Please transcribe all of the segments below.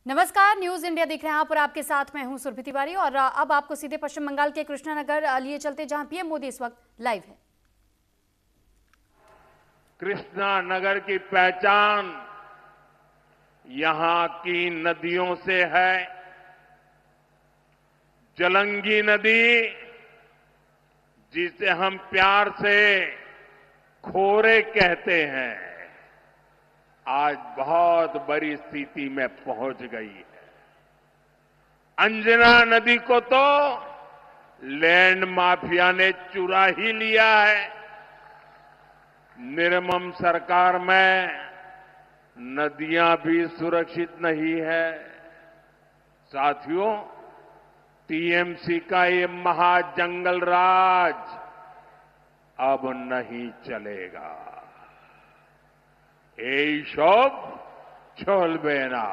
नमस्कार, news India देख रहे हैं आप और आपके साथ मैं हूं सुरभि तिवारी। और अब आपको सीधे पश्चिम बंगाल के कृष्णानगर लिए चलते, जहां पीएम मोदी इस वक्त लाइव है। कृष्णानगर की पहचान यहां की नदियों से है। जलंगी नदी, जिसे हम प्यार से खोरे कहते हैं, आज बहुत बड़ी स्थिति में पहुंच गई है। अंजना नदी को तो लैंड माफिया ने चुरा ही लिया है। निर्मम सरकार में नदियां भी सुरक्षित नहीं है। साथियों, टीएमसी का ये महाजंगल राज अब नहीं चलेगा। এইসব চলবে না।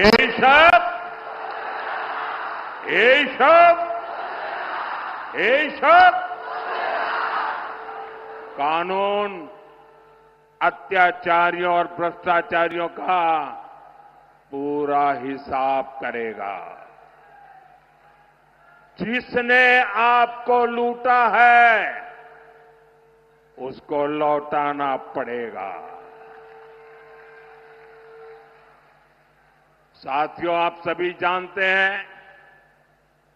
এইসব এইসব এইসব कानून अत्याचारियों और भ्रष्टाचारियों का पूरा हिसाब करेगा। जिसने आपको लूटा है उसको लौटाना पड़ेगा। साथियों, आप सभी जानते हैं,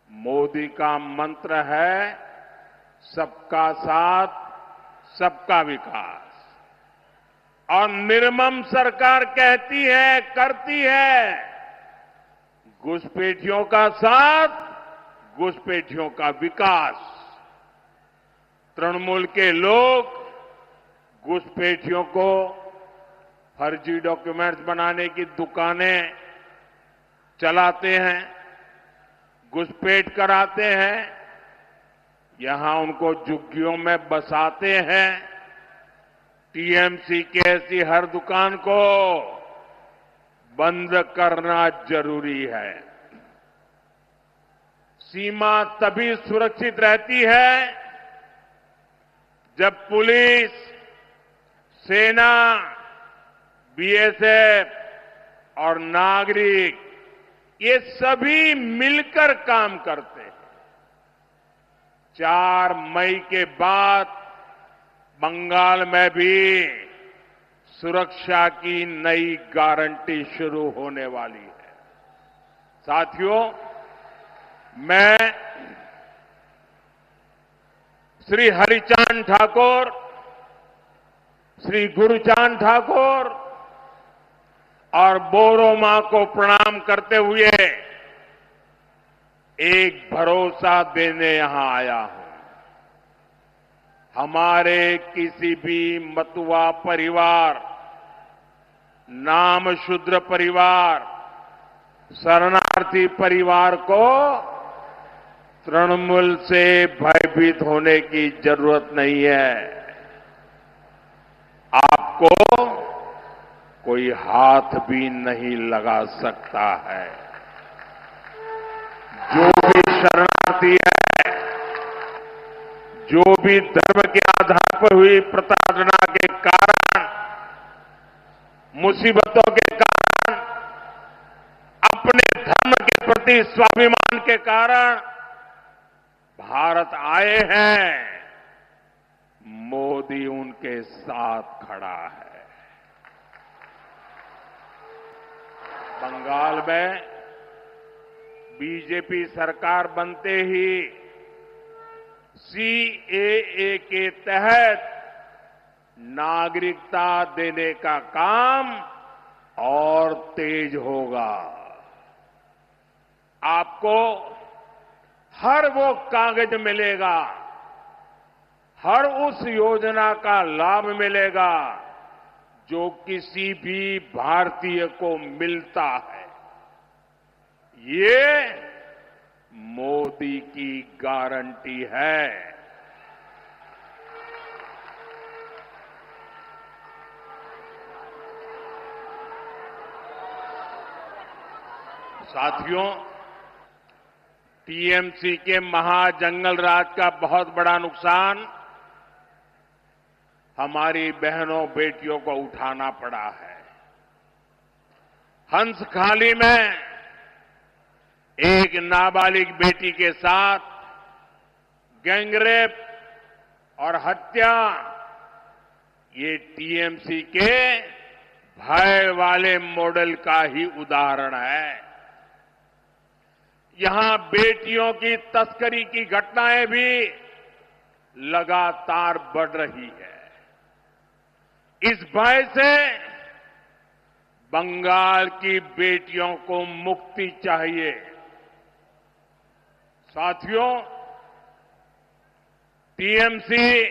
मोदी का मंत्र है सबका साथ, सबका विकास। और निर्मम सरकार कहती है, करती है, घुसपैठियों का साथ, घुसपैठियों का विकास। तृणमूल के लोग घुसपैठियों को फर्जी डॉक्यूमेंट्स बनाने की दुकानें चलाते हैं, घुसपैठ कराते हैं, यहां उनको झुग्गियों में बसाते हैं। टीएमसी की ऐसी हर दुकान को बंद करना जरूरी है। सीमा तभी सुरक्षित रहती है जब पुलिस, सेना, बीएसएफ और नागरिक ये सभी मिलकर काम करते हैं। 4 मई के बाद बंगाल में भी सुरक्षा की नई गारंटी शुरू होने वाली है। साथियों, मैं श्री हरिचांद ठाकुर, श्री गुरुचांद ठाकुर और बोरो मां को प्रणाम करते हुए एक भरोसा देने यहां आया हूं। हमारे किसी भी मतुआ परिवार, नामशूद्र परिवार, शरणार्थी परिवार को तृणमूल से भयभीत होने की जरूरत नहीं है। आपको कोई हाथ भी नहीं लगा सकता है। जो भी शरणार्थी है, जो भी धर्म के आधार पर हुई प्रताड़ना के कारण, मुसीबतों के कारण, अपने धर्म के प्रति स्वाभिमान के कारण भारत आए हैं, मोदी उनके साथ खड़ा है। बंगाल में बीजेपी सरकार बनते ही सीएए के तहत नागरिकता देने का काम और तेज होगा। आपको हर वो कागज मिलेगा, हर उस योजना का लाभ मिलेगा जो किसी भी भारतीय को मिलता है। ये मोदी की गारंटी है। साथियों, टीएमसी के महाजंगल राज का बहुत बड़ा नुकसान हमारी बहनों बेटियों को उठाना पड़ा है। हंसखाली में एक नाबालिग बेटी के साथ गैंगरेप और हत्या, ये टीएमसी के भय वाले मॉडल का ही उदाहरण है। यहां बेटियों की तस्करी की घटनाएं भी लगातार बढ़ रही है। इस भय से बंगाल की बेटियों को मुक्ति चाहिए। साथियों, टीएमसी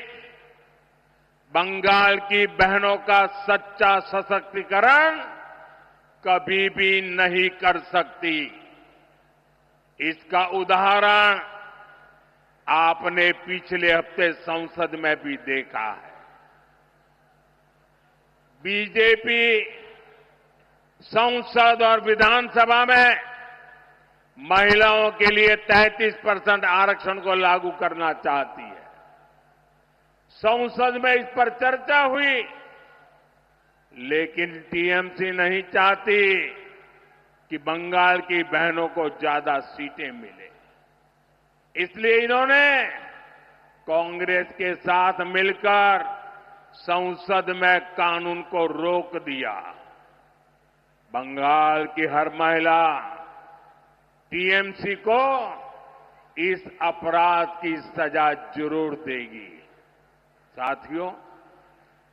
बंगाल की बहनों का सच्चा सशक्तिकरण कभी भी नहीं कर सकती। इसका उदाहरण आपने पिछले हफ्ते संसद में भी देखा है। बीजेपी संसद और विधानसभा में महिलाओं के लिए 33% आरक्षण को लागू करना चाहती है। संसद में इस पर चर्चा हुई, लेकिन टीएमसी नहीं चाहती कि बंगाल की बहनों को ज्यादा सीटें मिले। इसलिए इन्होंने कांग्रेस के साथ मिलकर संसद में कानून को रोक दिया। बंगाल की हर महिला टीएमसी को इस अपराध की सजा जरूर देगी। साथियों,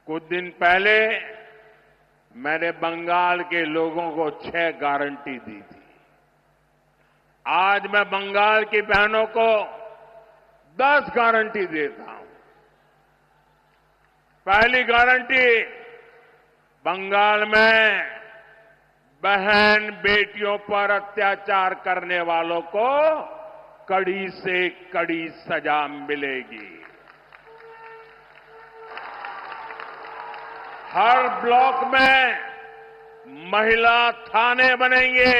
कुछ दिन पहले मैंने बंगाल के लोगों को 6 गारंटी दी थी। आज मैं बंगाल की बहनों को 10 गारंटी देता हूं। पहली गारंटी, बंगाल में बहन बेटियों पर अत्याचार करने वालों को कड़ी से कड़ी सजा मिलेगी। हर ब्लॉक में महिला थाने बनेंगे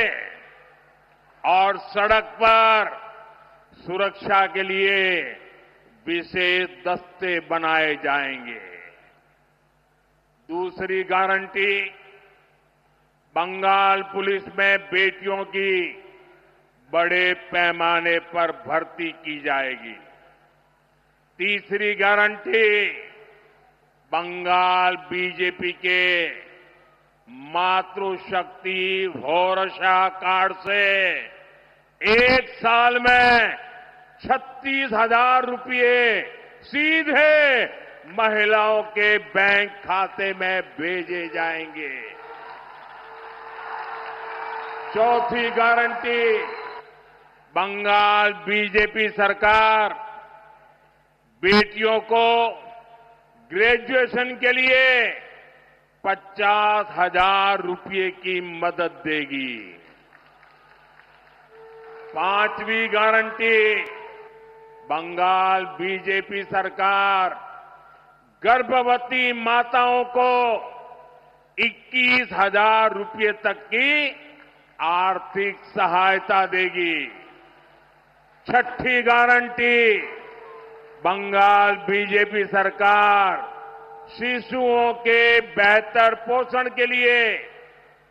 और सड़क पर सुरक्षा के लिए विशेष दस्ते बनाए जाएंगे। दूसरी गारंटी, बंगाल पुलिस में बेटियों की बड़े पैमाने पर भर्ती की जाएगी। तीसरी गारंटी, बंगाल बीजेपी के मातृशक्ति भरोसा कार्ड से 1 साल में 36,000 रुपये सीधे महिलाओं के बैंक खाते में भेजे जाएंगे। चौथी गारंटी, बंगाल बीजेपी सरकार बेटियों को ग्रेजुएशन के लिए 50,000 रुपये की मदद देगी। पांचवी गारंटी, बंगाल बीजेपी सरकार गर्भवती माताओं को 21,000 रुपये तक की आर्थिक सहायता देगी। छठी गारंटी, बंगाल बीजेपी सरकार शिशुओं के बेहतर पोषण के लिए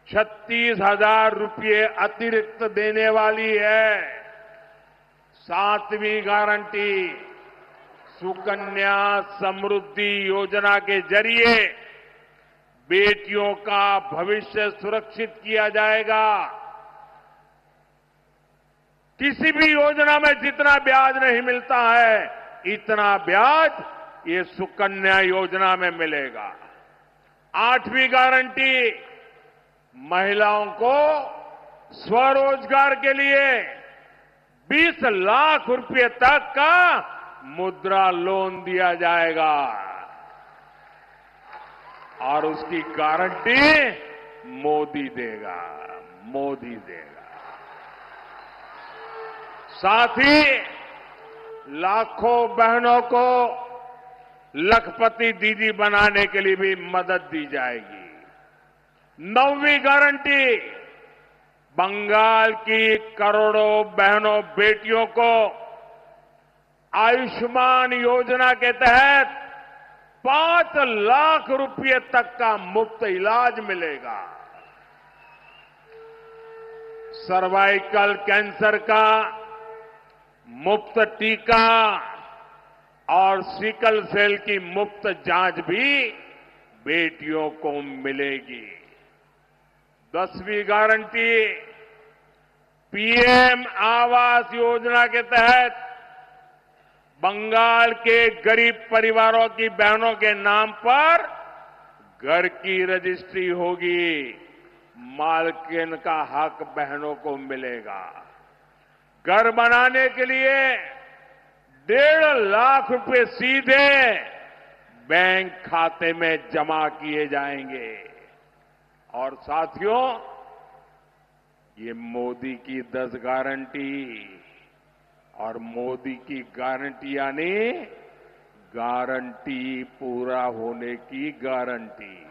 36,000 रुपये अतिरिक्त देने वाली है। सातवीं गारंटी, सुकन्या समृद्धि योजना के जरिए बेटियों का भविष्य सुरक्षित किया जाएगा। किसी भी योजना में जितना ब्याज नहीं मिलता है, इतना ब्याज ये सुकन्या योजना में मिलेगा। आठवीं गारंटी, महिलाओं को स्वरोजगार के लिए 20 लाख रुपए तक का मुद्रा लोन दिया जाएगा और उसकी गारंटी मोदी देगा। साथ ही लाखों बहनों को लखपति दीदी बनाने के लिए भी मदद दी जाएगी। 9वीं गारंटी, बंगाल की करोड़ों बहनों बेटियों को आयुष्मान योजना के तहत 5 लाख रुपए तक का मुफ्त इलाज मिलेगा। सर्वाइकल कैंसर का मुफ्त टीका और सिकल सेल की मुफ्त जांच भी बेटियों को मिलेगी। 10वीं गारंटी पीएम आवास योजना के तहत बंगाल के गरीब परिवारों की बहनों के नाम पर घर की रजिस्ट्री होगी। मालकिन का हक बहनों को मिलेगा। घर बनाने के लिए 1.5 लाख रुपए सीधे बैंक खाते में जमा किए जाएंगे। और साथियों, ये मोदी की 10 गारंटी और मोदी की गारंटी यानी गारंटी पूरा होने की गारंटी।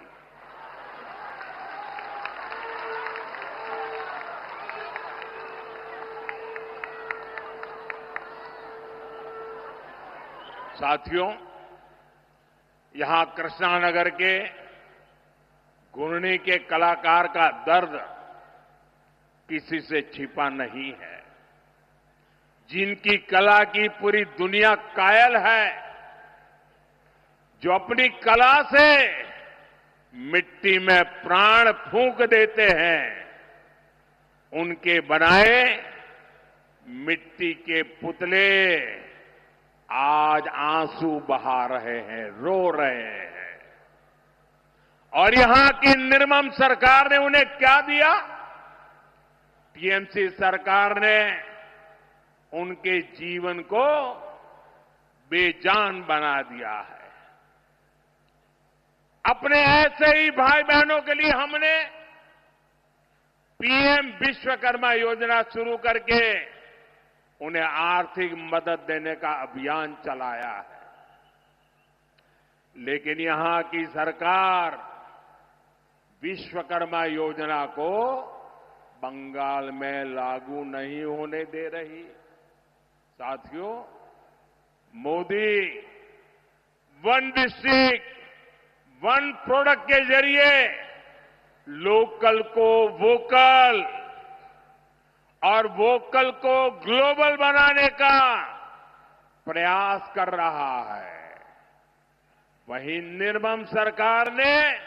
साथियों, यहां कृष्णानगर के घुर्णी के कलाकार का दर्द किसी से छिपा नहीं है। जिनकी कला की पूरी दुनिया कायल है, जो अपनी कला से मिट्टी में प्राण फूंक देते हैं, उनके बनाए मिट्टी के पुतले आज आंसू बहा रहे हैं, रो रहे हैं। और यहां की निर्मम सरकार ने उन्हें क्या दिया? टीएमसी सरकार ने उनके जीवन को बेजान बना दिया है। अपने ऐसे ही भाई बहनों के लिए हमने पीएम विश्वकर्मा योजना शुरू करके उन्हें आर्थिक मदद देने का अभियान चलाया है। लेकिन यहां की सरकार विश्वकर्मा योजना को बंगाल में लागू नहीं होने दे रही। साथियों, Modi one district one product के जरिए लोकल को वोकल और वोकल को ग्लोबल बनाने का प्रयास कर रहा है। वहीं निर्मम सरकार ने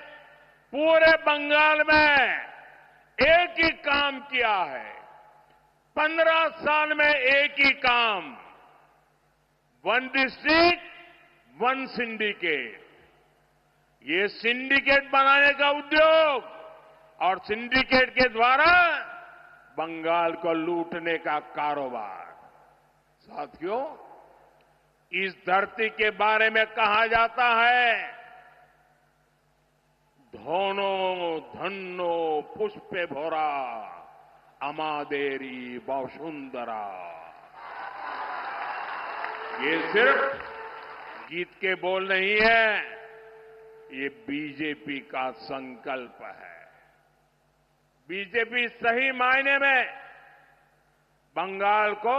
पूरे बंगाल में एक ही काम किया है। 15 साल में एक ही काम, वन डिस्ट्रिक्ट वन सिंडिकेट। ये सिंडिकेट बनाने का उद्योग और सिंडिकेट के द्वारा बंगाल को लूटने का कारोबार। साथियों, इस धरती के बारे में कहा जाता है, धोनो धन्नो पुष्पे भोरा अमादेरी बसुंधरा। ये सिर्फ गीत के बोल नहीं है, ये बीजेपी का संकल्प है। बीजेपी सही मायने में बंगाल को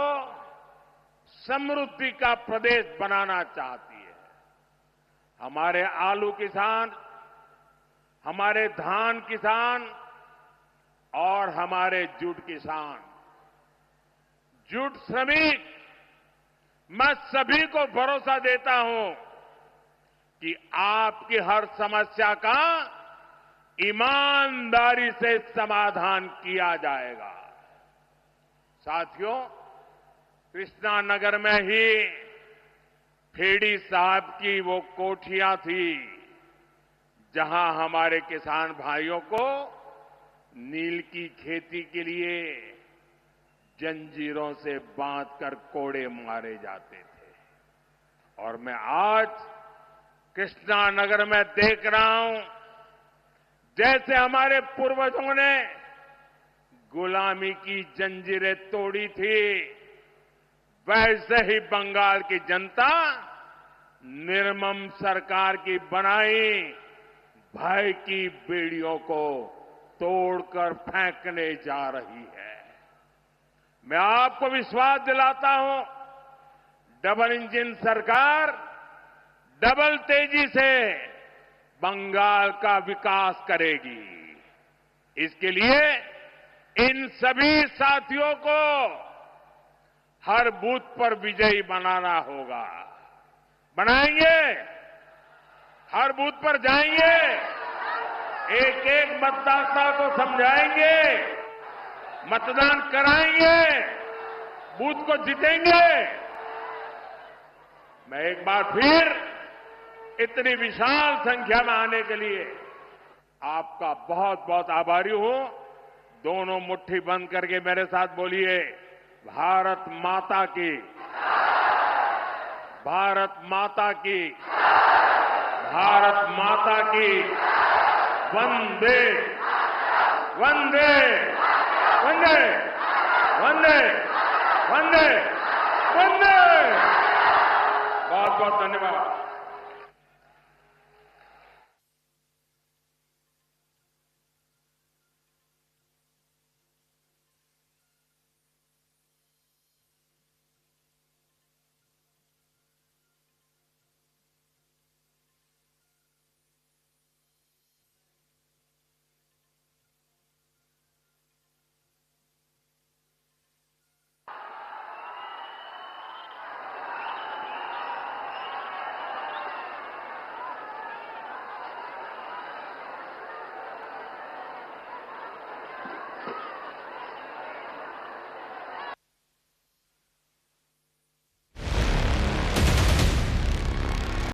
समृद्धि का प्रदेश बनाना चाहती है। हमारे आलू किसान, हमारे धान किसान और हमारे जूट किसान, जूट श्रमिक, मैं सभी को भरोसा देता हूं कि आपकी हर समस्या का ईमानदारी से समाधान किया जाएगा। साथियों, कृष्णानगर में ही फेड़ी साहब की वो कोठियां थी जहां हमारे किसान भाइयों को नील की खेती के लिए जंजीरों से बांधकर कोड़े मारे जाते थे। और मैं आज कृष्णानगर में देख रहा हूं, जैसे हमारे पूर्वजों ने गुलामी की जंजीरें तोड़ी थी, वैसे ही बंगाल की जनता निर्मम सरकार की बनाई भय की बेड़ियों को तोड़कर फेंकने जा रही है। मैं आपको विश्वास दिलाता हूं, डबल इंजन सरकार डबल तेजी से बंगाल का विकास करेगी। इसके लिए इन सभी साथियों को हर बूथ पर विजयी बनाना होगा। बनाएंगे, हर बूथ पर जाएंगे, एक एक मतदाता को समझाएंगे, मतदान कराएंगे, बूथ को जीतेंगे। मैं एक बार फिर इतनी विशाल संख्या में आने के लिए आपका बहुत बहुत आभारी हूं। दोनों मुट्ठी बंद करके मेरे साथ बोलिए, भारत माता की, भारत माता की, भारत माता की, वंदे वंदे वंदे वंदे वंदे वंदे। बहुत बहुत धन्यवाद।